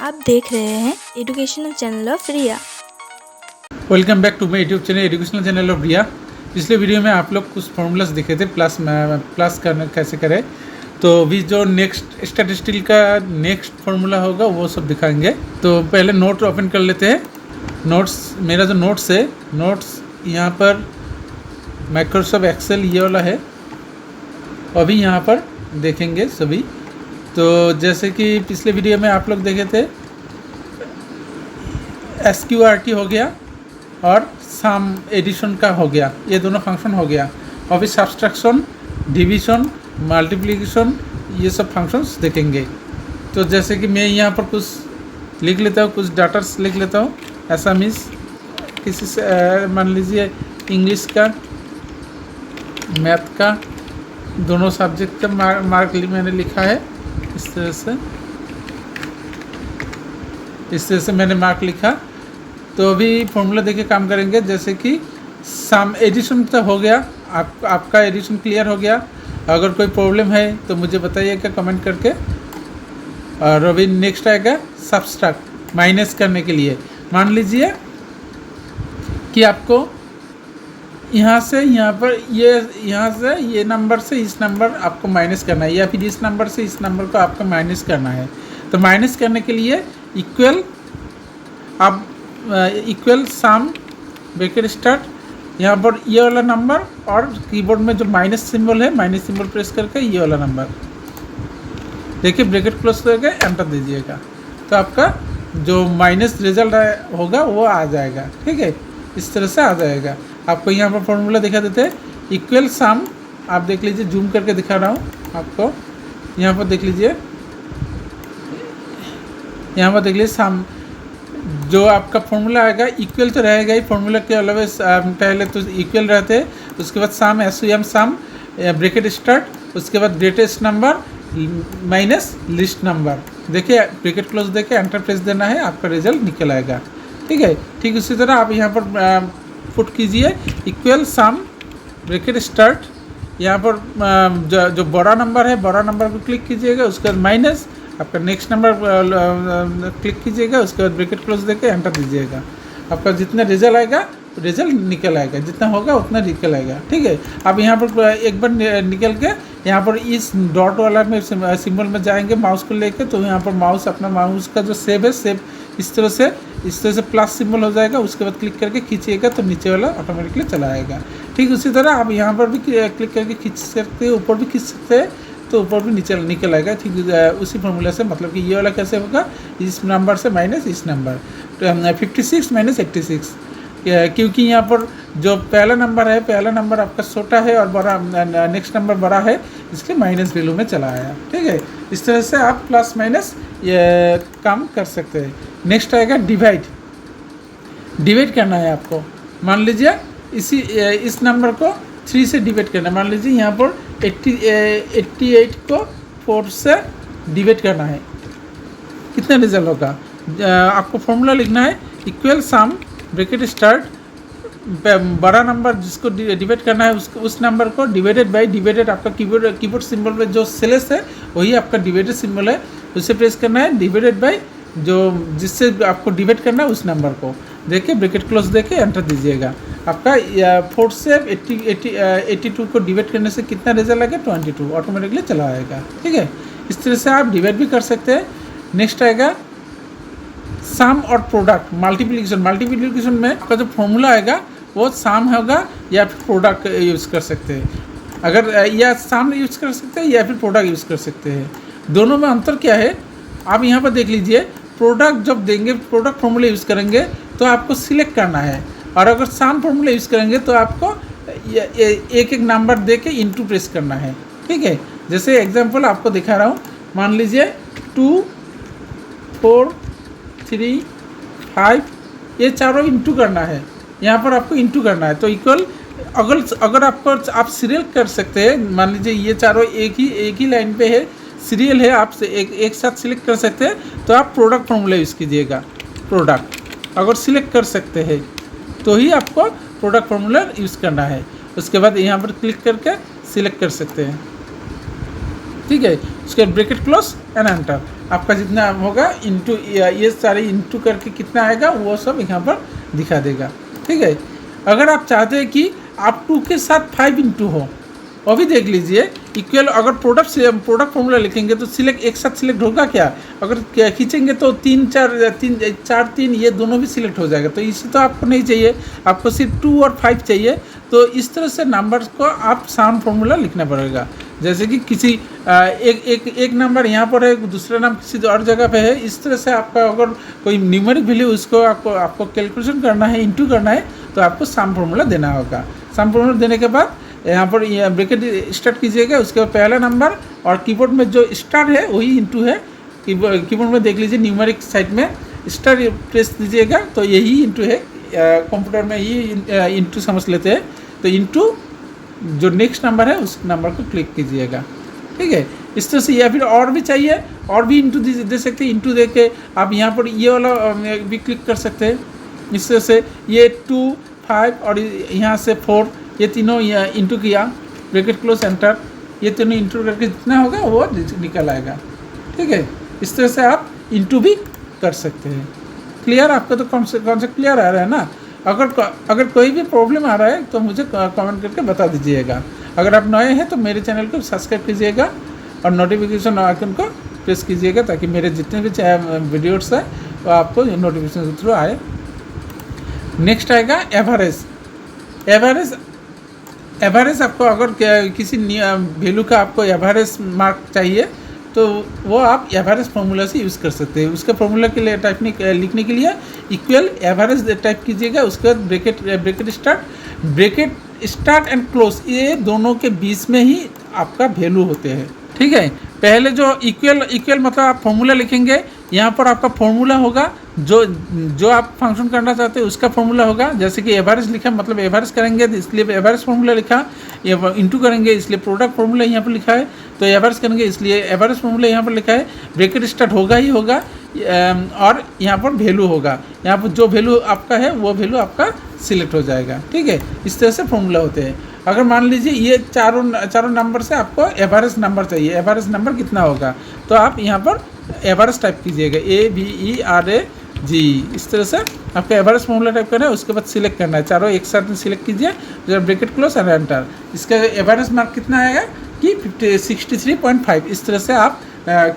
आप देख रहे हैं educational channel of Riya. Welcome back to my YouTube channel educational channel of Riya. पिछले वीडियो में आप लोग कुछ फॉर्मूलाज देखे थे प्लस करना कैसे करें, तो अभी जो नेक्स्ट स्टैटिस्टिकल का नेक्स्ट फार्मूला होगा वो सब दिखाएंगे। तो पहले नोट ओपन कर लेते हैं। नोट्स, मेरा जो नोट्स है, नोट्स यहाँ पर माइक्रोसॉफ्ट एक्सेल ये वाला है, अभी यहाँ पर देखेंगे सभी। तो जैसे कि पिछले वीडियो में आप लोग देखे थे, SQRT हो गया और सम एडिशन का हो गया, ये दोनों फंक्शन हो गया। अभी सब्सट्रैक्शन, डिवीजन, मल्टीप्लिकेशन, ये सब फंक्शंस देखेंगे। तो जैसे कि मैं यहाँ पर कुछ लिख लेता हूँ, कुछ डाटास लिख लेता हूँ। एसामीज किसी से मान लीजिए, इंग्लिश का, मैथ का, दोनों सब्जेक्ट का मार्क मैंने लिखा है। इस तरह से मैंने मार्क लिखा। तो अभी फॉर्मूला देके काम करेंगे। जैसे कि सम एडिशन तो हो गया, आपका एडिशन क्लियर हो गया। अगर कोई प्रॉब्लम है तो मुझे बताइएगा कमेंट करके। और अभी नेक्स्ट आएगा सब्सट्रैक्ट, माइनस करने के लिए। मान लीजिए कि आपको यहाँ से यहाँ पर यहाँ से ये नंबर से इस नंबर आपको माइनस करना है, या फिर इस नंबर से इस नंबर को आपको माइनस करना है। तो माइनस करने के लिए इक्वल, आप इक्वल सम ब्रैकेट स्टार्ट, यहाँ पर ये वाला नंबर और कीबोर्ड में जो माइनस सिंबल है, माइनस सिंबल प्रेस करके ये वाला नंबर देखिए, ब्रैकेट क्लोज करके एंटर दीजिएगा। तो आपका जो माइनस रिजल्ट होगा वो आ जाएगा। ठीक है, इस तरह से आ जाएगा। आपको यहाँ पर फॉर्मूला दिखा देते हैं। इक्वल सम, आप देख लीजिए, जूम करके दिखा रहा हूँ आपको। यहाँ पर देख लीजिए, यहाँ पर देख लीजिए सम, जो आपका फॉर्मूला आएगा इक्वल तो रहेगा ही। फॉर्मूला के अलावा पहले तो इक्वल रहते हैं, उसके बाद सम, SUM सम, ब्रैकेट स्टार्ट, उसके बाद greatest number minus list number. देखिए, ब्रैकेट क्लोज देके एंटर प्रेस देना है, आपका रिजल्ट निकल आएगा। ठीक है, ठीक उसी तरह आप यहाँ पर पुट कीजिए इक्वल सम ब्रैकेट स्टार्ट। यहाँ पर जो बड़ा नंबर है, बड़ा नंबर को क्लिक कीजिएगा, उसके बाद माइनस आपका नेक्स्ट नंबर क्लिक कीजिएगा, उसके बाद ब्रैकेट क्लोज देके एंटर दीजिएगा। आपका जितना रिजल्ट आएगा रिजल्ट निकल आएगा, जितना होगा उतना निकल आएगा। ठीक है, अब यहाँ पर एक बार निकल के यहाँ पर इस डॉट वाला में सिंबल में जाएंगे माउस को लेके। तो यहाँ पर माउस, अपना माउस का जो सेव है, सेव इस तरह से प्लस सिंबल हो जाएगा। उसके बाद क्लिक करके खींचिएगा तो नीचे वाला ऑटोमेटिकली चला आएगा। ठीक उसी तरह आप यहाँ पर भी क्लिक करके खींच सकते हैं, ऊपर भी खींच सकते हैं, तो ऊपर भी नीचे निकल आएगा। ठीक उसी फॉर्मूला से, मतलब कि ये वाला कैसे होगा, इस नंबर से माइनस इस नंबर, 56 माइनस 86, क्योंकि यहाँ पर जो पहला नंबर है, पहला नंबर आपका छोटा है और बड़ा नेक्स्ट नंबर बड़ा है, इसके माइनस वैल्यू में चला आया। ठीक है, इस तरह से आप प्लस माइनस ये काम कर सकते हैं। नेक्स्ट आएगा डिवाइड। डिवाइड करना है आपको। मान लीजिए इस नंबर को 3 से डिवाइड करना है। मान लीजिए यहाँ पर 88 को 4 से डिवाइड करना है, कितना रिजल्ट होगा। आपको फॉर्मूला लिखना है इक्वल सम ब्रैकेट स्टार्ट, बड़ा नंबर जिसको डिवाइड करना है उस नंबर को डिवाइडेड बाय, डिवाइडेड आपका कीबोर्ड सिंबल में जो स्लेश है वही आपका डिवाइडेड सिंबल है, उसे प्रेस करना है। डिवाइडेड बाय जो जिससे आपको डिवाइड करना है उस नंबर को, देखिए ब्रैकेट क्लोज देके एंटर दीजिएगा। आपका 4 से 82 को डिवाइड करने से कितना रिजल्ट आएगा, 22, ऑटोमेटिकली चला आएगा। ठीक है, इस तरह से आप डिवाइड भी कर सकते हैं। नेक्स्ट आएगा सम और प्रोडक्ट, मल्टीप्लिकेशन। मल्टीप्लिकेशन में आपका जो फॉर्मूला आएगा वो सम होगा या फिर प्रोडक्ट यूज़ कर सकते हैं। अगर या सम यूज़ कर सकते हैं या फिर प्रोडक्ट यूज़ कर सकते हैं। दोनों में अंतर क्या है, आप यहाँ पर देख लीजिए। प्रोडक्ट जब देंगे, प्रोडक्ट फॉर्मूला यूज़ करेंगे तो आपको सिलेक्ट करना है, और अगर सम फॉर्मूला यूज़ करेंगे तो आपको एक एक नंबर दे के इंटू प्रेस करना है। ठीक है, जैसे एग्जांपल आपको दिखा रहा हूँ। मान लीजिए 2, 4, 3, 5, ये चारों इंटू करना है। यहाँ पर आपको इंटू करना है, तो इक्वल, अगर आपको आप सीरियल कर सकते हैं। मान लीजिए ये चारों एक ही लाइन पे है, सीरियल है, आप एक साथ सिलेक्ट कर सकते हैं, तो आप प्रोडक्ट फॉर्मूला यूज़ कीजिएगा। प्रोडक्ट अगर सिलेक्ट कर सकते हैं तो ही आपको प्रोडक्ट फॉर्मूला यूज़ करना है। उसके बाद यहाँ पर क्लिक करके सिलेक्ट कर सकते हैं। ठीक है, उसके बाद ब्रैकेट क्लोज एंड एंटर। आपका जितना होगा इंटू ये सारे इंटू करके कितना आएगा वो सब यहाँ पर दिखा देगा। ठीक है, अगर आप चाहते हैं कि आप 2 के साथ 5 इंटू हो, वो भी देख लीजिए। इक्वल अगर प्रोडक्ट फॉर्मूला लिखेंगे तो सिलेक्ट एक साथ सिलेक्ट होगा क्या? अगर खींचेंगे तो 3 4 3 ये दोनों भी सिलेक्ट हो जाएगा। तो इसी तो आपको नहीं चाहिए, आपको सिर्फ 2 और 5 चाहिए। तो इस तरह से नंबर्स को आप साउंड फॉर्मूला लिखना पड़ेगा। जैसे कि किसी एक नंबर यहाँ पर है, दूसरा नाम किसी और जगह पे है, इस तरह से आपका अगर कोई न्यूमेरिक वैल्यू उसको आपको कैलकुलेशन करना है, इंटू करना है, तो आपको साउंड फॉर्मूला देना होगा। साउंड फॉर्मूला देने के बाद यहाँ पर ब्रैकेट स्टार्ट कीजिएगा, उसके बाद पहला नंबर और कीबोर्ड में जो स्टार है वही इंटू है। कीबोर्ड में देख लीजिए न्यूमेरिक साइड में स्टार प्रेस दीजिएगा तो यही इंटू है। कंप्यूटर में ही इंटू समझ लेते हैं। तो इंटू जो नेक्स्ट नंबर है उस नंबर को क्लिक कीजिएगा। ठीक है, इस तरह से, या फिर और भी चाहिए और भी इंटू दे सकते हैं। इंटू दे के आप यहाँ पर ये वाला भी क्लिक कर सकते हैं। इस तरह से ये 2 5 और यहाँ से 4 ये तीनों इंटू किया, ब्रैकेट क्लोज एंटर, ये तीनों इंटू करके जितना होगा वो निकल आएगा। ठीक है, इस तरह से आप इंटू भी कर सकते हैं। क्लियर? आपका तो कॉन्सेप्ट क्लियर आ रहा है ना? अगर कोई भी प्रॉब्लम आ रहा है तो मुझे कमेंट करके बता दीजिएगा। अगर आप नए हैं तो मेरे चैनल को सब्सक्राइब कीजिएगा और नोटिफिकेशन आइकन को प्रेस कीजिएगा ताकि मेरे जितने भी वीडियोस हैं वो आपको नोटिफिकेशन के थ्रू आए। नेक्स्ट आएगा एवरेज। एवरेज आपको अगर किसी वैल्यू का आपको एवरेज मार्क चाहिए तो वो आप एवरेज फार्मूला से यूज़ कर सकते हैं। उसके फार्मूला के लिए लिखने के लिए इक्वल एवरेज टाइप कीजिएगा। उसके बाद ब्रैकेट स्टार्ट एंड क्लोज, ये दोनों के बीच में ही आपका वैल्यू होते हैं। ठीक है, पहले जो इक्वल मतलब आप फार्मूला लिखेंगे, यहाँ पर आपका फार्मूला होगा जो आप फंक्शन करना चाहते हैं उसका फार्मूला होगा। जैसे कि एवरेज लिखा मतलब एवरेज करेंगे तो इसलिए एवरेज फार्मूला लिखा, इंटू करेंगे इसलिए प्रोडक्ट फार्मूला यहाँ पर लिखा है, तो एवरेज करेंगे इसलिए एवरेज फार्मूला यहाँ पर लिखा है। ब्रैकेट स्टार्ट होगा ही होगा और यहाँ पर वैल्यू होगा, यहाँ पर जो वैल्यू आपका है वो वैल्यू आपका सिलेक्ट हो जाएगा। ठीक है, इस तरह से फार्मूला होते हैं। अगर मान लीजिए ये चारों नंबर से आपको एवरेज नंबर चाहिए, एवरेज नंबर कितना होगा, तो आप यहाँ पर एवरेज टाइप कीजिएगा, AVERAG। इस तरह से आपका एवरेज फॉर्मूला टाइप करना है। उसके बाद सिलेक्ट करना है, चारों एक साथ में सिलेक्ट कीजिए, जब ब्रैकेट क्लोज और एंटर। इसका एवरेज मार्क कितना आएगा कि 63.5। इस तरह से आप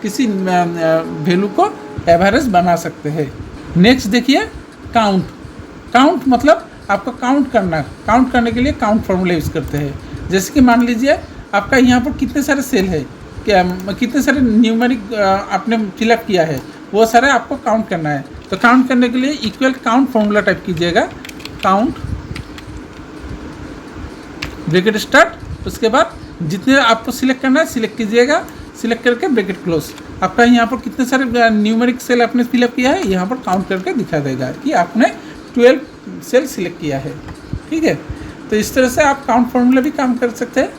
किसी वैल्यू को एवरेज बना सकते हैं। नेक्स्ट देखिए काउंट मतलब आपको काउंट करने के लिए काउंट फार्मूला यूज़ करते हैं। जैसे कि मान लीजिए आपका यहाँ पर कितने सारे सेल है, कितने सारे न्यूमेरिक आपने फिलअप किया है, वो सारे आपको काउंट करना है। तो काउंट करने के लिए इक्वल काउंट फार्मूला टाइप कीजिएगा, काउंट ब्रैकेट स्टार्ट, उसके बाद जितने आपको सिलेक्ट करना है सिलेक्ट कीजिएगा, सिलेक्ट करके ब्रैकेट क्लोज। आपका यहाँ पर कितने सारे न्यूमेरिक सेल आपने फिलअप किया है यहाँ पर काउंट करके दिखा देगा कि आपने 12 सेल सिलेक्ट किया है। ठीक है, तो इस तरह से आप काउंट फार्मूला भी काम कर सकते हैं।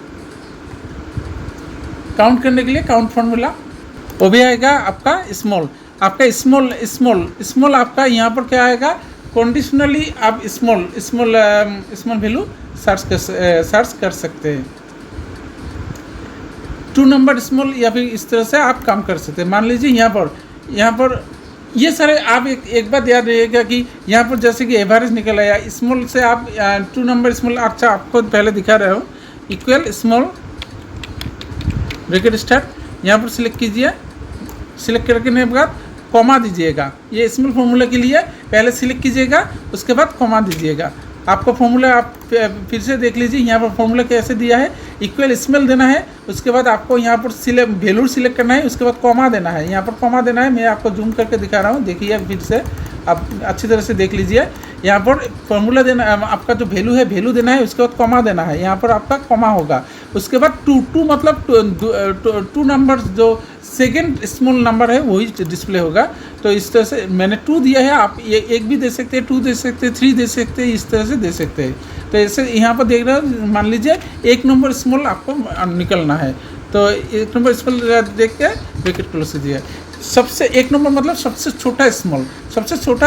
काउंट करने के लिए काउंट फार्मूला वो भी आएगा आपका स्मॉल। आपका स्मॉल आपका यहाँ पर क्या आएगा, कंडीशनली आप स्मॉल वैल्यू सर्च कर सकते हैं। 2 नंबर स्मॉल या फिर इस तरह से आप काम कर सकते हैं। मान लीजिए यहाँ पर ये सारे आप एक बात याद रखिएगा कि यहाँ पर जैसे कि एवरेज निकल आया, स्मॉल से आप 2 नंबर स्मॉल, अच्छा आपको पहले दिखा रहा हूँ, इक्वल स्मॉल ब्रैकेट स्टार्ट, यहाँ पर सिलेक्ट कीजिए, सिलेक्ट करके के बाद कॉमा दीजिएगा। ये स्मॉल फार्मूला के लिए पहले सिलेक्ट कीजिएगा, उसके बाद कॉमा दीजिएगा। आपको फार्मूला आप फिर से देख लीजिए, यहाँ पर फार्मूला कैसे दिया है, इक्वल स्मॉल देना है, उसके बाद आपको यहाँ पर वैल्यू सिलेक्ट करना है, उसके बाद कॉमा देना है, यहाँ पर कॉमा देना है। मैं आपको जूम करके दिखा रहा हूँ, देखिए फिर से आप अच्छी तरह से देख लीजिए। यहाँ पर फार्मूला देना, आपका जो वैल्यू है वैल्यू देना है, उसके बाद कॉमा देना है, यहाँ पर आपका कॉमा होगा। उसके बाद टू मतलब 2 नंबर जो सेकेंड स्मॉल नंबर है वही डिस्प्ले होगा। तो इस तरह से मैंने 2 दिया है, आप ये 1 भी दे सकते हैं, 2 दे सकते हैं, 3 दे सकते हैं, इस तरह से दे सकते हैं। तो ऐसे यहाँ पर देख रहे हो, मान लीजिए 1 नंबर स्मॉल आपको निकलना है, तो 1 नंबर स्मॉल देख के ब्रैकेट क्लोज कीजिए। सबसे 1 नंबर मतलब सबसे छोटा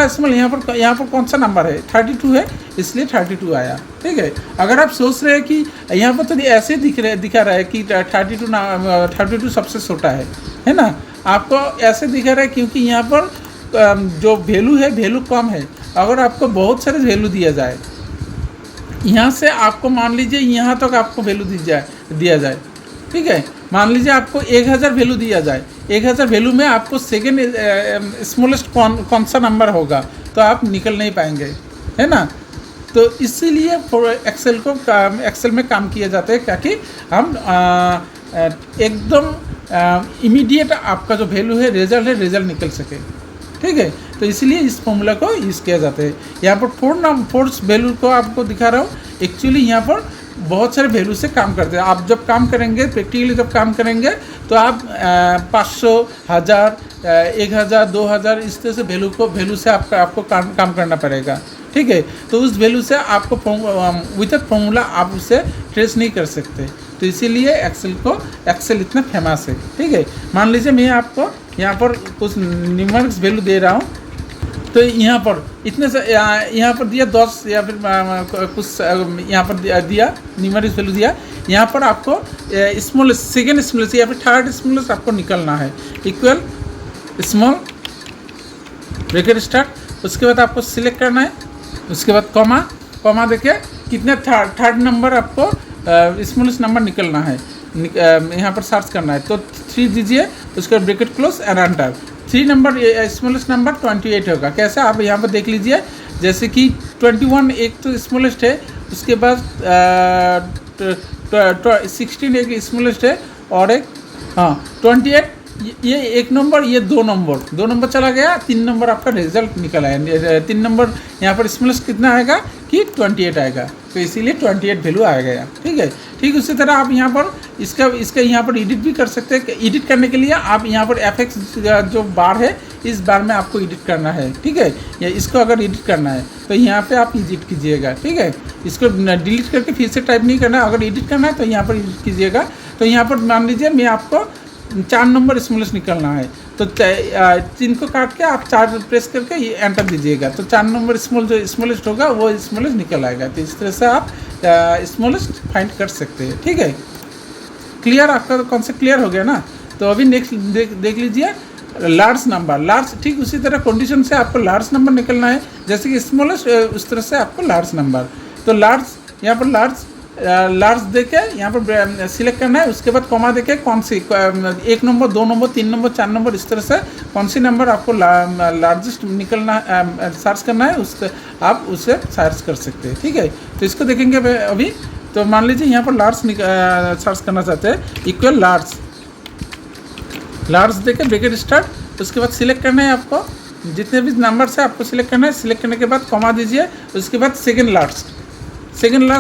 स्मॉल यहाँ पर कौन सा नंबर है, 32 है, इसलिए 32 आया। ठीक है, अगर आप सोच रहे हैं कि यहाँ पर तो ऐसे दिखा रहा है कि 32 सबसे छोटा है ना, आपको ऐसे दिख रहा है क्योंकि यहाँ पर जो वैल्यू है वैल्यू कम है। अगर आपको बहुत सारे वैल्यू दिया जाए, यहाँ से आपको मान लीजिए यहाँ तक आपको वैल्यू दिया जाए, ठीक है। मान लीजिए आपको 1000 वैल्यू दिया जाए, 1000 वैल्यू में आपको सेकेंड स्मॉलेस्ट कौन सा नंबर होगा तो आप निकल नहीं पाएंगे, है ना। तो इसीलिए एक्सेल में काम किया जाता है ताकि हम एकदम इमीडिएट आपका जो वैल्यू है रिजल्ट निकल सके, ठीक है। तो इसलिए इस फॉर्मूला को यूज़ किया जाता है। यहाँ पर फोर्स वैल्यू को आपको दिखा रहा हूँ। एक्चुअली यहाँ पर बहुत सारे वैल्यू से काम करते हैं। आप जब काम करेंगे, प्रैक्टिकली जब काम करेंगे तो आप 500, 1000, 1000, 2000 इस तरह से वैल्यू से आपको काम करना पड़ेगा, ठीक है। तो उस वैल्यू से आपको विद फॉर्मूला आप उसे ट्रेस नहीं कर सकते। तो इसीलिए एक्सेल इतना फेमस है, ठीक है। मान लीजिए मैं आपको यहाँ पर कुछ न्यूमेरिक्स वैल्यू दे रहा हूँ। तो यहाँ पर इतने से यहाँ पर दिया 10 या फिर कुछ यहाँ पर दिया न्यूमेरिक्स वैल्यू दिया। यहाँ पर आपको सेकेंड स्मॉलेस्ट या फिर थर्ड स्मॉलेस्ट आपको निकलना है। इक्वल स्मॉल ब्रैकेट स्टार्ट, उसके बाद आपको सिलेक्ट करना है, उसके बाद कॉमा देखिए कितने थर्ड नंबर आपको स्मॉलेस्ट नंबर निकलना है, यहाँ पर सर्च करना है। तो 3 दीजिए, उसके बाद bracket close and enter. 3 number smallest number 28 होगा। कैसे आप यहाँ पर देख लीजिए, जैसे कि 21 एक तो स्मॉलेस्ट है, उसके बाद 16 एक स्मॉलेस्ट है और एक 28 ये 1 नंबर, ये 2 नंबर चला गया, 3 नंबर आपका रिजल्ट निकल आया। 3 नंबर यहाँ पर स्मॉलेस्ट कितना आएगा कि 28 आएगा। तो इसीलिए 28 वैल्यू आ गया, ठीक है। ठीक उसी तरह आप यहाँ पर इसका यहाँ पर एडिट भी कर सकते हैं। एडिट करने के लिए आप यहाँ पर FX जो बार है, इस बार में आपको एडिट करना है, ठीक है। या इसको अगर एडिट करना है तो यहाँ पे आप एडिट कीजिएगा, ठीक है। इसको डिलीट करके फिर से टाइप नहीं करना है। अगर एडिट करना है तो यहाँ पर एडिट कीजिएगा। तो यहाँ पर मान लीजिए मैं आपको 4 नंबर स्मॉलेस्ट निकलना है, तो 3 को काट के आप 4 प्रेस करके ये एंटर दीजिएगा। तो 4 नंबर स्मॉलेस्ट होगा, वो स्मॉलेस्ट निकल आएगा। तो इस तरह से आप स्मॉलेस्ट फाइंड कर सकते हैं, ठीक है। क्लियर, आपका कॉन्सेप्ट क्लियर हो गया ना। तो अभी नेक्स्ट देख लीजिए लार्ज नंबर। ठीक उसी तरह कंडीशन से आपको लार्ज नंबर निकलना है, जैसे कि स्मॉलेस्ट उस तरह से आपको लार्ज नंबर। तो यहाँ पर लार्ज देके यहाँ पर सिलेक्ट करना है। उसके बाद कॉमा देके कौन सी 1 नंबर, 2 नंबर, 3 नंबर, 4 नंबर इस तरह से कौन सी नंबर आपको लार्जेस्ट निकलना सर्च करना है, उससे आप उसे सर्च कर सकते हैं, ठीक है। तो इसको देखेंगे अभी। तो मान लीजिए यहाँ पर लार्ज सर्च करना चाहते हैं, इक्वल लार्ज देके ब्रैकेट स्टार्ट। उसके बाद सिलेक्ट करना है आपको, जितने भी नंबर से आपको सिलेक्ट करना है। सिलेक्ट करने के बाद कॉमा दीजिए, उसके बाद सेकेंड लार्ज,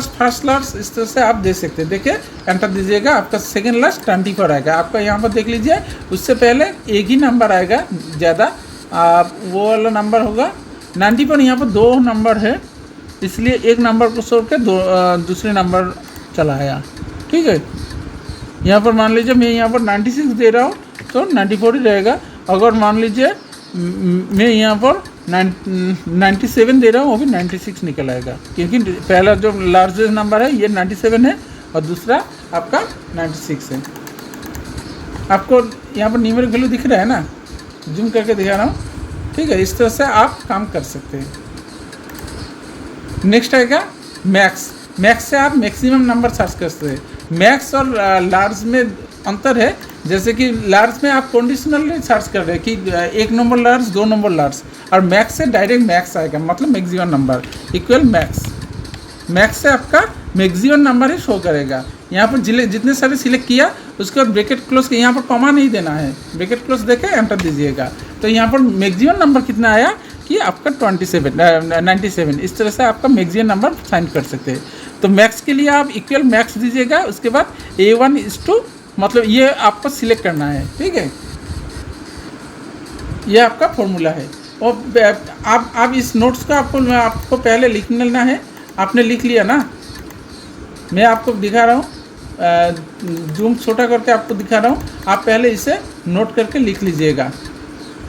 फर्स्ट लार्ज, इस तरह से आप दे सकते हैं। देखिए एंटर दीजिएगा, आपका सेकेंड लार्ज 24 आएगा। आपका यहाँ पर देख लीजिए, उससे पहले एक ही नंबर आएगा ज़्यादा, वो वाला नंबर होगा 94। यहाँ पर 2 नंबर है, इसलिए एक नंबर को छोड़ के दूसरे नंबर चला आया, ठीक है। यहाँ पर मान लीजिए मैं यहाँ पर 96 दे रहा हूँ तो 94 ही रहेगा। अगर मान लीजिए मैं यहाँ पर 97 दे रहा हूँ, वो भी 96 निकल आएगा, क्योंकि पहला जो लार्जेस्ट नंबर है ये 97 है और दूसरा आपका 96 है। आपको यहाँ पर न्यूमेरिक वैल्यू दिख रहा है ना, जूम करके दिखा रहा हूँ, ठीक है। इस तरह से आप काम कर सकते हैं। नेक्स्ट आएगा मैक्स से आप मैक्सिमम नंबर सर्च कर सकते हैं। मैक्स और लार्ज में अंतर है, जैसे कि लार्ज में आप कंडीशनल सर्च कर रहे हैं कि 1 नंबर लार्ज, 2 नंबर लार्ज, और मैक्स से डायरेक्ट मैक्स आएगा, मतलब मैक्सिमम नंबर इक्वल मैक्स से आपका मैक्सिमम नंबर ही शो करेगा। यहाँ पर जितने सारे सिलेक्ट किया, उसके बाद ब्रैकेट क्लोज के यहाँ पर कॉमा नहीं देना है, ब्रैकेट क्लोज देके एंटर दीजिएगा। तो यहाँ पर मैक्सिमम नंबर कितना आया कि आपका 97। इस तरह से आपका मैक्सिमम नंबर फाइंड कर सकते हैं। तो मैक्स के लिए आप इक्वल मैक्स दीजिएगा, उसके बाद A1:2, मतलब ये आपको सिलेक्ट करना है, ठीक है। ये आपका फॉर्मूला है। और आप इस नोट्स का आपको पहले लिख लेना है। आपने लिख लिया ना, मैं आपको दिखा रहा हूँ, जूम छोटा करके आपको दिखा रहा हूँ। आप पहले इसे नोट करके लिख लीजिएगा,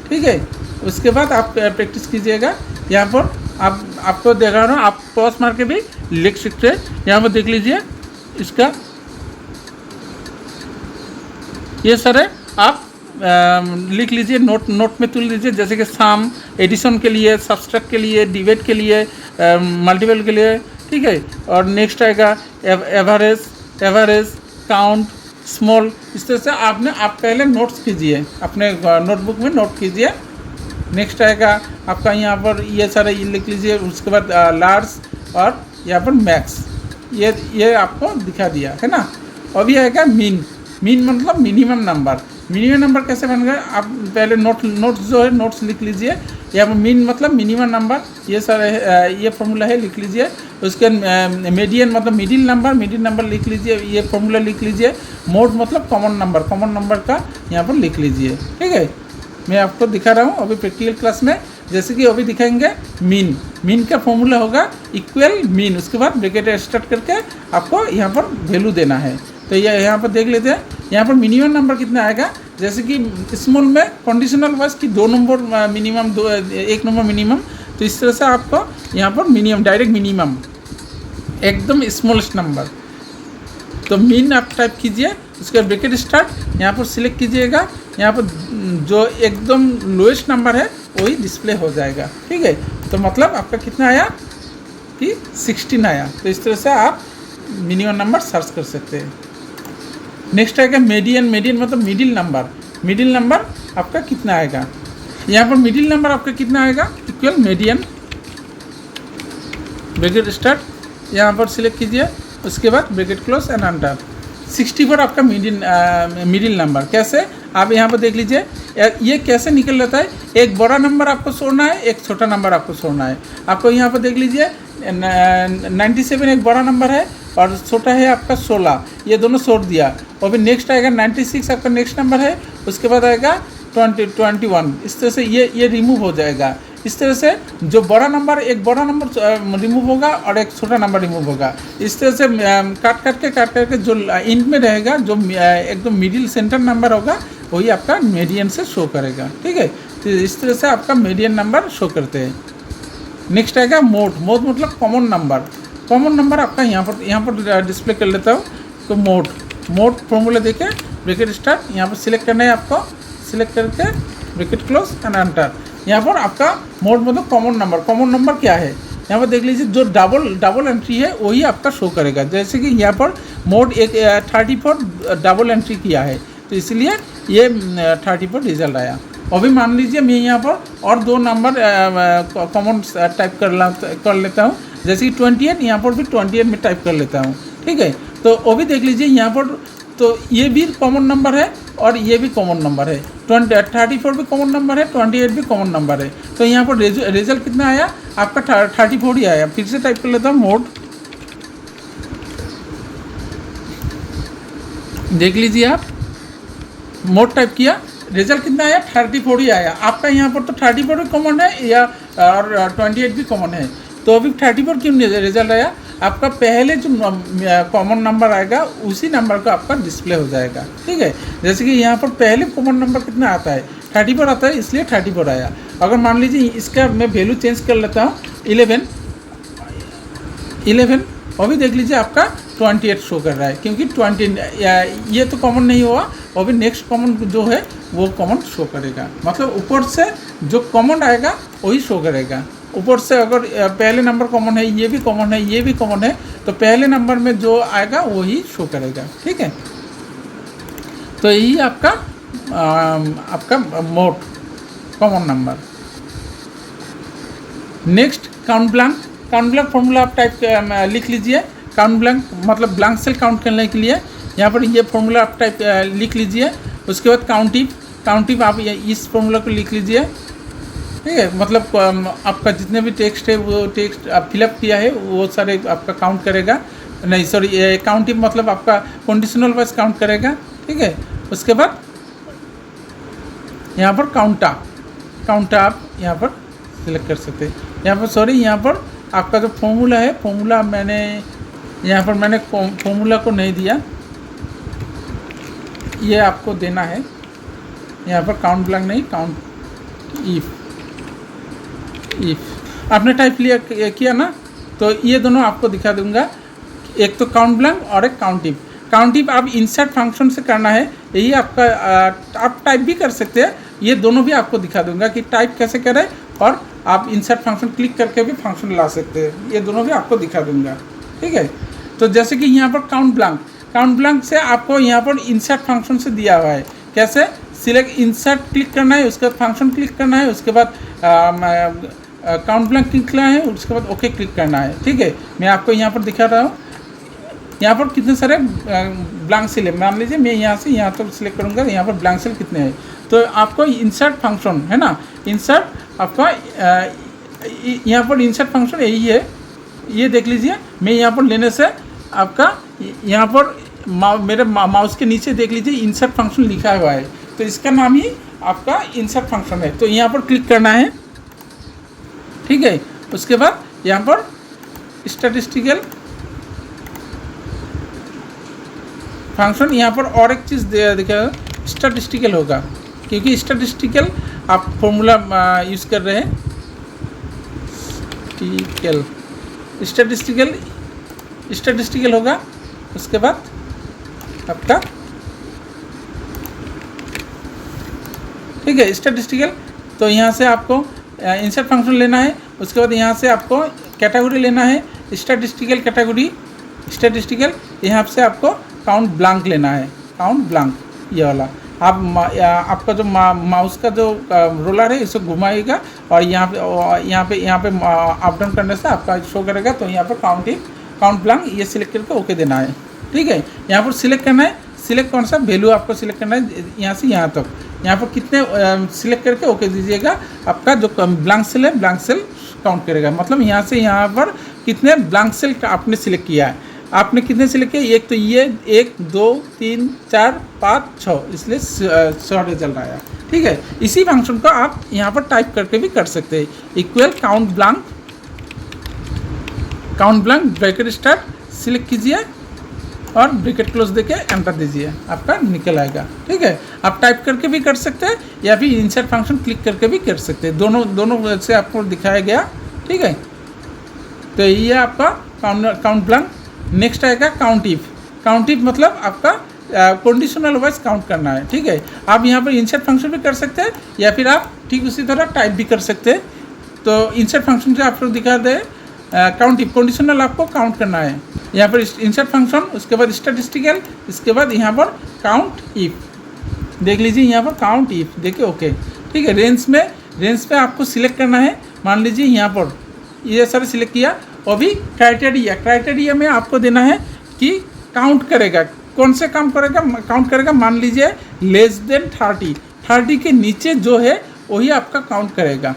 ठीक है। उसके बाद आप प्रैक्टिस कीजिएगा। यहाँ पर आपको दिखा रहा हूँ, आप पॉज मार के भी लिख सकते हैं। यहाँ पर देख लीजिए, इसका ये सारे आप लिख लीजिए, नोट में तुल लीजिए, जैसे कि सम एडिशन के लिए, सब्सट्रैक्ट के लिए, डिवाइड के लिए, मल्टीपल के लिए, ठीक है। और नेक्स्ट आएगा एवरेज, काउंट, स्मॉल। इस तरह से आप पहले नोट्स कीजिए, अपने नोटबुक में नोट कीजिए। नेक्स्ट आएगा आपका यहाँ पर ये सारे ये लिख लीजिए। उसके बाद लार्ज और यहाँ पर मैक्स, ये आपको दिखा दिया है ना। अभी आएगा मीन मतलब मिनिमम नंबर। मिनिमम नंबर कैसे बनेगा, आप पहले नोट्स जो है नोट्स लिख लीजिए। यहाँ पर मीन मतलब मिनिमम नंबर, ये सारे ये फॉर्मूला है, लिख लीजिए। उसके मीडियन मतलब मिडिल नंबर लिख लीजिए, ये फॉर्मूला लिख लीजिए। मोड मतलब कॉमन नंबर का यहाँ पर लिख लीजिए, ठीक है। मैं आपको दिखा रहा हूँ अभी प्रैक्टिकल क्लास में। जैसे कि अभी दिखाएंगे मीन का फॉर्मूला होगा इक्वल मीन, उसके बाद ब्रैकेट स्टार्ट करके आपको यहाँ पर वैल्यू देना है। तो ये यहाँ पर देख लेते हैं, यहाँ पर मिनिमम नंबर कितना आएगा। जैसे कि स्मॉल में कंडीशनल वाइज कि 2 नंबर मिनिमम, 1 नंबर मिनिमम। तो इस तरह से आपको यहाँ पर मिनिमम, डायरेक्ट मिनिमम, एकदम स्मॉलेस्ट नंबर। तो मीन आप टाइप कीजिए, उसके बाद ब्रैकेट स्टार्ट, यहाँ पर सिलेक्ट कीजिएगा। यहाँ पर जो एकदम लोएस्ट नंबर है वही डिस्प्ले हो जाएगा, ठीक है। तो मतलब आपका कितना आया कि 16 आया। तो इस तरह से आप मिनिमम नंबर सर्च कर सकते हैं। नेक्स्ट आएगा मीडियन मतलब मिडिल नंबर आपका कितना आएगा। यहाँ पर मिडिल नंबर आपका कितना आएगा, इक्वल मीडियन, ब्रैकेट स्टार्ट, यहाँ पर सिलेक्ट कीजिए। उसके बाद ब्रैकेट क्लोज एंड एंटर। 64 आपका मिडिल नंबर। कैसे, आप यहाँ पर देख लीजिए, ये कैसे निकल जाता है। एक बड़ा नंबर आपको छोड़ना है, एक छोटा नंबर आपको छोड़ना है। आपको यहाँ पर देख लीजिए 97 एक बड़ा नंबर है और छोटा है आपका 16, ये दोनों छोड़ दिया। और फिर नेक्स्ट आएगा 96 आपका नेक्स्ट नंबर है। उसके बाद आएगा 21। इस तरह से ये रिमूव हो जाएगा। इस तरह से जो बड़ा नंबर, एक बड़ा नंबर रिमूव होगा और एक छोटा नंबर रिमूव होगा। इस तरह से काट करके जो इंड में रहेगा, जो एकदम मिडिल सेंटर नंबर होगा, वही आपका मीडियन से शो करेगा, ठीक है। तो इस तरह से आपका मीडियन नंबर शो करते हैं। नेक्स्ट आएगा मोड मतलब कॉमन नंबर आपका यहाँ पर डिस्प्ले कर लेता हूँ। तो मोड फॉर्मूला देके ब्रैकेट स्टार्ट, यहाँ पर सिलेक्ट करना है आपको, सिलेक्ट करके ब्रैकेट क्लोज एंड एंटर। यहाँ पर आपका मोड मतलब कॉमन नंबर क्या है, यहाँ पर देख लीजिए। जो डबल एंट्री है वही आपका शो करेगा। जैसे कि यहाँ पर मोड 34 डबल एंट्री किया है, तो इसलिए ये 34 रिजल्ट आया। अभी मान लीजिए मैं यहाँ पर और 2 नंबर कॉमन टाइप कर लेता हूँ। जैसे कि 28, यहाँ पर भी 28 में टाइप कर लेता हूँ, ठीक है। तो अभी देख लीजिए यहाँ पर, तो ये भी कॉमन नंबर है और ये भी कॉमन नंबर है। 34 भी कॉमन नंबर है, 28 भी कॉमन नंबर है। तो यहाँ पर रिजल्ट कितना आया आपका 34 ही आया। फिर से टाइप कर लेता हूँ मोड, देख लीजिए आप, मोड टाइप किया, रिजल्ट कितना आया 34 ही आया। आपका यहाँ पर तो 34 भी कॉमन है या और 28 भी कॉमन है। तो अभी 34 क्यों रिजल्ट आया, आपका पहले जो कॉमन नंबर आएगा उसी नंबर का आपका डिस्प्ले हो जाएगा, ठीक है। जैसे कि यहाँ पर पहले कॉमन नंबर कितना आता है 34 आता है, इसलिए 34 आया। अगर मान लीजिए इसका मैं वैल्यू चेंज कर लेता हूँ 11, अभी देख लीजिए आपका 28 शो कर रहा है, क्योंकि 20 ये तो कॉमन नहीं हुआ। अभी नेक्स्ट कॉमन जो है वो कॉमन शो करेगा। मतलब ऊपर से जो कॉमन आएगा वही शो करेगा। ऊपर से अगर पहले नंबर कॉमन है, ये भी कॉमन है, ये भी कॉमन है, तो पहले नंबर में जो आएगा वही शो करेगा, ठीक है। तो यही आपका mode common number. Next count blank formula आप लिख लीजिए। काउंट ब्लैंक मतलब ब्लैंक सेल काउंट करने के लिए यहाँ पर ये फॉर्मूला आप लिख लीजिए। उसके बाद काउंटिव आप इस फॉर्मूला को लिख लीजिए, ठीक है। मतलब आपका जितने भी टेक्स्ट है वो टेक्स्ट आप फिलअप किया है वो सारे आपका काउंट करेगा। नहीं सॉरी, काउंटिव मतलब आपका कंडीशनल वाइज काउंट करेगा, ठीक है। उसके बाद यहाँ पर काउंटा आप यहाँ पर सिलेक्ट कर सकते हैं। यहाँ पर सॉरी, यहाँ पर आपका जो फॉर्मूला है, फॉर्मूला मैंने यहाँ पर फॉर्मूला को नहीं दिया, ये आपको देना है। यहाँ पर काउंट ब्लैंक नहीं, काउंट इफ आपने टाइप किया ना, तो ये दोनों आपको दिखा दूंगा। एक तो काउंट ब्लैंक और एक काउंटिव। काउंट इफ आप इंसर्ट फंक्शन से करना है, यही आपका आप टाइप भी कर सकते हैं, ये दोनों भी आपको दिखा दूंगा कि टाइप कैसे करें, और आप इंसर्ट फंक्शन क्लिक करके भी फंक्शन ला सकते हैं, ये दोनों भी आपको दिखा दूंगा। ठीक है, तो जैसे कि यहाँ पर काउंट ब्लैंक से आपको यहाँ पर इंसर्ट फंक्शन से दिया हुआ है, कैसे सिलेक्ट इंसर्ट क्लिक करना है, उसके बाद फंक्शन क्लिक करना है, उसके बाद काउंट ब्लैंक क्लिक करना है, उसके बाद ओके क्लिक करना है। ठीक है, मैं आपको यहाँ पर दिखा रहा हूँ, यहाँ पर कितने सारे ब्लैंक सेल है। मान लीजिए मैं यहाँ से यहाँ तक सिलेक्ट करूँगा, यहाँ पर ब्लैंक सेल कितने हैं, तो आपको इंसर्ट फंक्शन है ना, इंसर्ट आपका यहाँ पर इंसर्ट फंक्शन यही है, ये देख लीजिए। मैं यहाँ पर लेने से आपका यहाँ पर मेरे माउस के नीचे देख लीजिए इंसर्ट फंक्शन लिखा हुआ है, तो इसका नाम ही आपका इंसर्ट फंक्शन है। तो यहाँ पर क्लिक करना है, ठीक है, उसके बाद यहाँ पर स्टैटिस्टिकल फंक्शन, यहाँ पर और एक चीज़ देखा स्टैटिस्टिकल होगा, क्योंकि स्टैटिस्टिकल आप फॉर्मूला यूज़ कर रहे हैं। स्टैटिस्टिकल होगा, उसके बाद आपका ठीक है स्टैटिस्टिकल। तो यहाँ से आपको इंसर्ट फंक्शन लेना है, उसके बाद यहाँ से आपको कैटेगरी लेना है, स्टैटिस्टिकल कैटेगरी, स्टैटिस्टिकल यहाँ से आपको काउंट ब्लैंक लेना है, काउंट ब्लैंक ये वाला। आपका जो माउस का जो रोलर है इसे घुमाएगा और यहाँ पे अप डाउन करने से आपका शो करेगा। तो यहाँ पर काउंट ब्लैंक ये सिलेक्ट करके ओके देना है। ठीक है, यहाँ पर सिलेक्ट करना है, सिलेक्ट कौन सा वैल्यू आपको सिलेक्ट करना है यहाँ से यहाँ तक, यहाँ पर कितने सिलेक्ट करके ओके दीजिएगा। आपका जो ब्लैंक सेल है ब्लैंक सेल काउंट करेगा, मतलब यहाँ से यहाँ पर कितने ब्लैंक सेल आपने सिलेक्ट किया है, आपने कितने सिलेक्ट किए, एक तो ये 1 2 3 4 5 6, इसलिए शॉर्ट चल रहा है। ठीक है, इसी फंक्शन को आप यहाँ पर टाइप करके भी कर सकते हैं, equal count blank bracket start select कीजिए और ब्रैकेट क्लोज देके एंटर दीजिए, आपका निकल आएगा। ठीक है, आप टाइप करके भी कर सकते हैं या फिर इंसर्ट फंक्शन क्लिक करके भी कर सकते हैं, दोनों से आपको दिखाया गया। ठीक है, तो ये आपका काउंट ब्लैंक। नेक्स्ट आएगा काउंट इफ मतलब आपका कंडीशनल वाइज काउंट करना है। ठीक है, आप यहाँ पर इंसर्ट फंक्शन भी कर सकते हैं या फिर आप ठीक उसी तरह टाइप भी कर सकते हैं। तो इंसर्ट फंक्शन से आपको दिखा दे काउंट इफ, कंडीशनल आपको काउंट करना है, यहाँ पर इंसर्ट फंक्शन, उसके बाद स्टैटिस्टिकल, इसके बाद यहाँ पर काउंट इफ देख लीजिए, यहाँ पर काउंट इफ देखिए ओके। ठीक है, रेंज पे आपको सिलेक्ट करना है। मान लीजिए यहाँ पर ये सारे सिलेक्ट किया, और भी क्राइटेरिया में आपको देना है कि काउंट करेगा, कौन से काउंट करेगा। मान लीजिए लेस देन 30 के नीचे जो है वही आपका काउंट करेगा।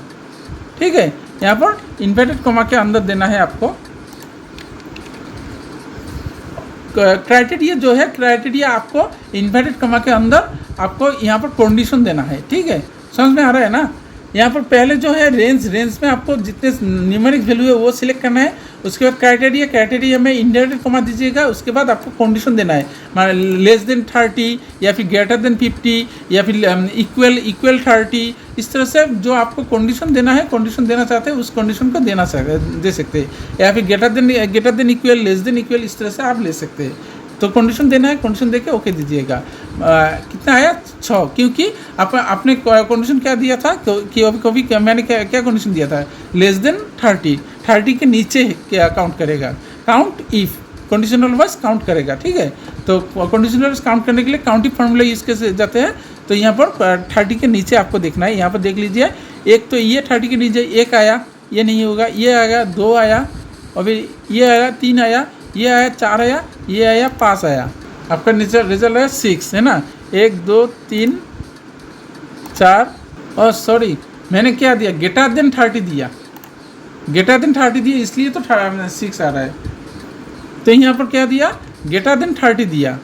ठीक है, यहाँ पर इन्वर्टेड कॉमा के अंदर देना है आपको क्राइटेरिया जो है, क्राइटेरिया आपको इन्वर्टेड कॉमा के अंदर आपको यहाँ पर कंडीशन देना है। ठीक है, समझ में आ रहा है ना। यहाँ पर पहले जो है रेंज में आपको जितने न्यूमेरिक वैल्यू है वो सिलेक्ट करना है, उसके बाद क्राइटेरिया में इनडायरेक्ट कॉमा दीजिएगा, उसके बाद आपको कंडीशन देना है, लेस देन 30 या फिर ग्रेटर देन 50 या फिर इक्वल 30, इस तरह से जो आपको कंडीशन देना है, कंडीशन देना चाहते हैं उस कंडीशन को दे सकते हैं, या फिर greater than equal, less than equal, इस तरह से आप ले सकते हैं। तो कंडीशन देना है, कंडीशन देके ओके दीजिएगा। कितना आया 6, क्योंकि आपने कंडीशन क्या दिया था कभी मैंने क्या कंडीशन दिया था, लेस देन 30 के नीचे क्या काउंट करेगा, count if conditional wise count करेगा। ठीक है, तो कंडीशनल वाइज काउंट करने के लिए काउंट इफ फॉर्मूला यूज़ कैसे जाते हैं, तो यहाँ पर 30 के नीचे आपको देखना है। यहाँ पर देख लीजिए, एक तो ये 30 के नीचे 1 आया, ये नहीं होगा, ये आएगा 2 आया, और फिर ये आया 3 आया, ये आया 4 आया, ये आया 5 आया, आपका रिजल्ट है 6 है ना। 1 2 3 4, और सॉरी मैंने क्या दिया, ग्रेटर देन 30 दिया, इसलिए तो 6 आ रहा है। तो यहाँ पर क्या दिया, ग्रेटर देन 30 दिया,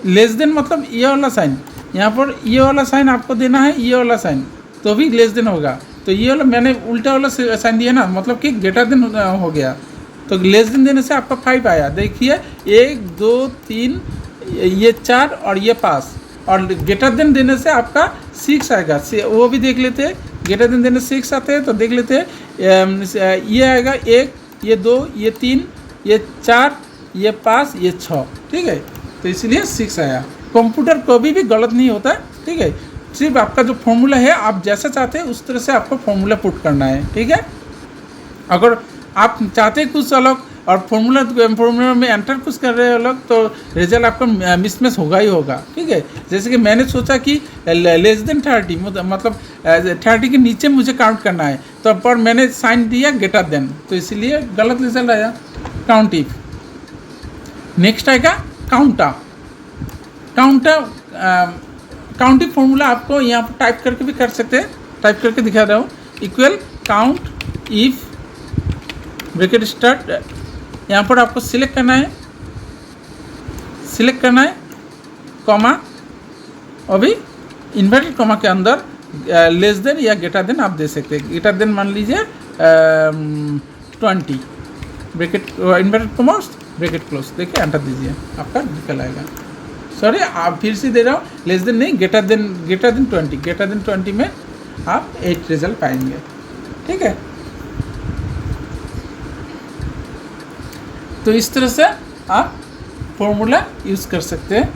लेस देन मतलब ये वाला साइन, यहाँ पर ये वाला साइन आपको देना है, ये वाला साइन तो भी लेस देन होगा। तो ये वाला मैंने उल्टा वाला साइन दिया ना, मतलब कि ग्रेटर देन हो गया, तो लेस देन देने से आपका 5 आया। देखिए 1 2 3 ये 4 और ये 5, और ग्रेटर देन देने से आपका 6 आएगा, वो भी देख लेते हैं। ग्रेटर देन देने से 6 आते हैं, तो देख लेते हैं ये आएगा 1, ये 2, ये 3, ये 4, ये 5, ये 6। ठीक है, तो इसलिए 6 आया। कंप्यूटर कभी भी गलत नहीं होता, ठीक है। सिर्फ आपका जो फॉर्मूला है आप जैसा चाहते हैं उस तरह से आपको फॉर्मूला पुट करना है, ठीक है। अगर आप चाहते हैं कुछ अलग और फॉर्मूला में एंटर कुछ कर रहे हो अलग, तो रिजल्ट आपका मिसमैच होगा ही होगा, ठीक है। जैसे कि मैंने सोचा कि लेस देन 30 मतलब 30 के नीचे मुझे काउंट करना है, तो पर मैंने साइन दिया ग्रेटर देन, तो इसलिए गलत रिजल्ट आया। Count if. नेक्स्ट आएगा काउंटा। काउंटिंग फॉर्मूला आपको यहाँ पर टाइप करके भी कर सकते हैं, टाइप करके दिखा रहा हूँ। Equal count if bracket start, यहाँ पर आपको सिलेक्ट करना है, कॉमा, अभी इन्वर्टेड कॉमा के अंदर लेस देन या ग्रेटर देन आप दे सकते हैं। ग्रेटर देन मान लीजिए 20, bracket inverted comma bracket close, देखिए एंटर दीजिए, आपका निकल आएगा। सॉरी, आप फिर से दे रहा हूँ, लेस देन नहीं, ग्रेटर देन 20, ग्रेटर देन 20 में आप 8 रिजल्ट पाएंगे, ठीक है। तो इस तरह से आप फॉर्मूला यूज़ कर सकते हैं।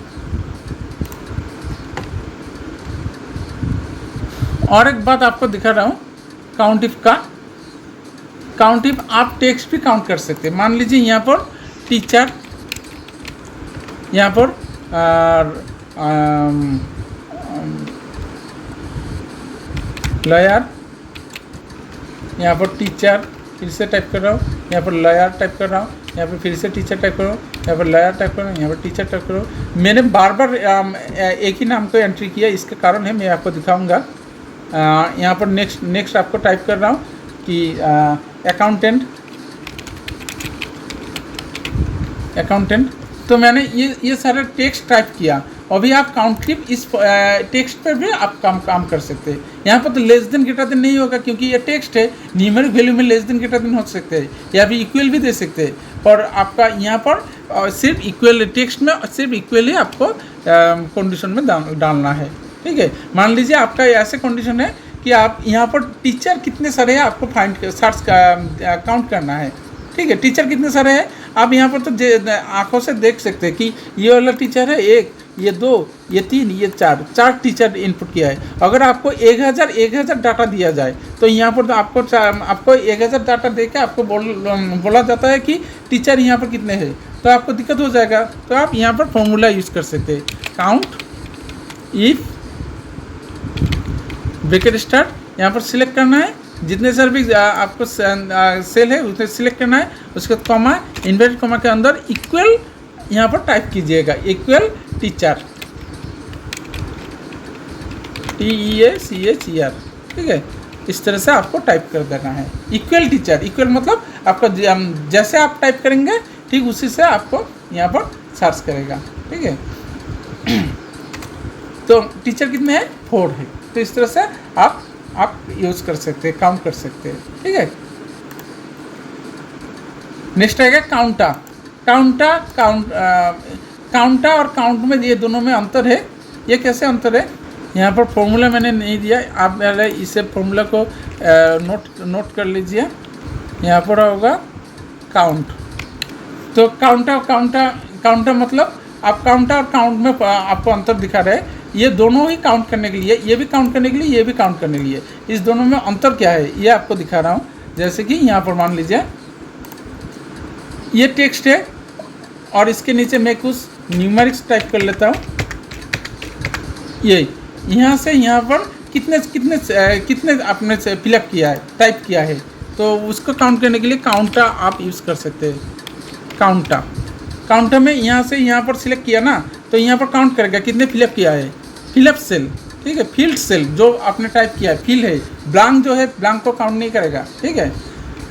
और एक बात आपको दिखा रहा हूँ काउंट इफ का। काउंट इफ आप टेक्स्ट भी काउंट कर सकते हैं। मान लीजिए यहाँ पर टीचर, यहाँ पर लॉयर, यहाँ पर टीचर फिर से टाइप कर रहा हूँ, यहाँ पर लॉयर टाइप कर रहा हूँ, यहाँ पर फिर से टीचर टाइप कर रहा हूँ, यहाँ पर लॉयर टाइप कर रहा हूँ, यहाँ पर टीचर टाइप कर रहा हूँ। मैंने बार बार एक ही नाम को एंट्री किया, इसका कारण है मैं आपको दिखाऊंगा। यहाँ पर नेक्स्ट आपको टाइप कर रहा हूँ कि अकाउंटेंट। तो मैंने ये सारा टेक्स्ट टाइप किया। अभी आप काउंट इफ इस टेक्स्ट पर भी आप काम कर सकते हैं। यहाँ पर तो लेस देन ग्रेटर देन नहीं होगा क्योंकि ये टेक्स्ट है। न्यूमेरिक वैल्यू में लेस देन ग्रेटर देन हो सकते हैं या भी इक्वल भी दे सकते हैं, पर आपका यहाँ पर सिर्फ इक्वल, टेक्स्ट में सिर्फ इक्वल ही आपको कंडीशन में डालना है, ठीक है। मान लीजिए आपका ऐसे कंडीशन है कि आप यहाँ पर टीचर कितने सारे हैं आपको काउंट करना है, ठीक है। टीचर कितने सारे हैं आप यहाँ पर तो आंखों से देख सकते हैं कि ये वाला टीचर है 1, ये 2, ये 3, ये 4 टीचर इनपुट किया है। अगर आपको 1000 डाटा दिया जाए तो यहाँ पर तो आपको 1000 डाटा देके आपको बोला जाता है कि टीचर यहाँ पर कितने हैं, तो आपको दिक्कत हो जाएगा। तो आप यहाँ पर फॉर्मूला यूज़ कर सकते हैं। काउंट इफ ब्रैकेट स्टार्ट, यहाँ पर सिलेक्ट करना है, जितने सारे भी आपको सेल है उतने सिलेक्ट करना है, उसके बाद कॉमा, इन्वर्टेड कॉमा के अंदर इक्वल यहाँ पर टाइप कीजिएगा, इक्वल टीचर, TEACHER, ठीक है। इस तरह से आपको टाइप कर देना है इक्वल टीचर। इक्वल मतलब आपका जैसे आप टाइप करेंगे ठीक उसी से आपको यहाँ पर सर्च करेगा, ठीक है। तो टीचर कितने हैं 4 है। तो इस तरह से आप यूज़ कर सकते हैं, काउंट कर सकते हैं, ठीक है। नेक्स्ट आएगा काउंटा और काउंट में ये दोनों में अंतर है। ये कैसे अंतर है, यहाँ पर फॉर्मूला मैंने नहीं दिया, आप पहले इसे फॉर्मूला को नोट कर लीजिए। यहाँ पर होगा काउंट। तो काउंटा मतलब आप काउंटा और काउंट में आपको अंतर दिखा रहे हैं। ये दोनों ही काउंट करने के लिए, ये भी काउंट करने के लिए, ये भी काउंट करने के लिए, इस दोनों में अंतर क्या है ये आपको दिखा रहा हूँ। जैसे कि यहाँ पर मान लीजिए ये टेक्स्ट है और इसके नीचे मैं कुछ न्यूमेरिक्स टाइप कर लेता हूँ। ये यहाँ से यहाँ पर कितने आपने फिलअप किया है, टाइप किया है, तो उसको काउंट करने के लिए काउंटा आप यूज़ कर सकते हैं। काउंटर में यहाँ से यहाँ पर सिलेक्ट किया ना, तो यहाँ पर काउंट करेगा कितने फिलअप किया है, फिलअप सेल, ठीक है। फील्ड सेल जो आपने टाइप किया है फील्ड है, ब्लैंक जो है ब्लैंक को काउंट नहीं करेगा, ठीक है।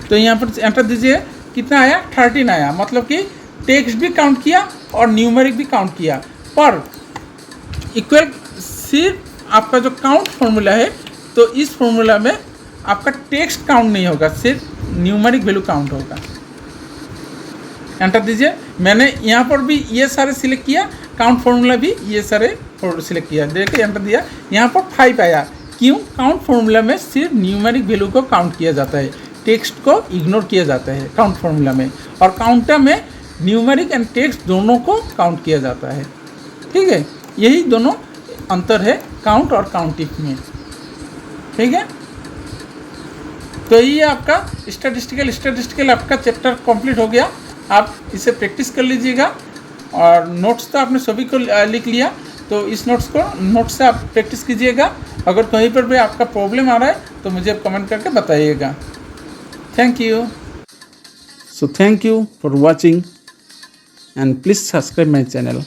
तो यहाँ पर एंटर दीजिए, कितना आया 13 आया, मतलब कि टेक्स्ट भी काउंट किया और न्यूमेरिक भी काउंट किया। पर इक्वल सिर्फ आपका जो काउंट फॉर्मूला है, तो इस फॉर्मूला में आपका टेक्स्ट काउंट नहीं होगा, सिर्फ न्यूमेरिक वैल्यू काउंट होगा। एंटर दीजिए। मैंने यहाँ पर भी ये सारे सिलेक्ट किया, काउंट फॉर्मूला भी ये सारे सिलेक्ट किया, देखिए एंटर दिया, यहाँ पर 5 आया। क्यों? काउंट फॉर्मूला में सिर्फ न्यूमेरिक वैल्यू को काउंट किया जाता है, टेक्स्ट को इग्नोर किया जाता है काउंट फॉर्मूला में। और काउंटर में न्यूमेरिक एंड टेक्स्ट दोनों को काउंट किया जाता है। ठीक है, यही दोनों अंतर है काउंट और काउंटिंग में। ठीक है, तो ये आपका स्टैटिस्टिकल आपका चैप्टर कंप्लीट हो गया। आप इसे प्रैक्टिस कर लीजिएगा और नोट्स तो आपने सभी को लिख लिया, तो इस नोट्स से आप प्रैक्टिस कीजिएगा। अगर कहीं पर भी आपका प्रॉब्लम आ रहा है तो मुझे कमेंट करके बताइएगा। Thank you. So thank you for watching and please subscribe my channel.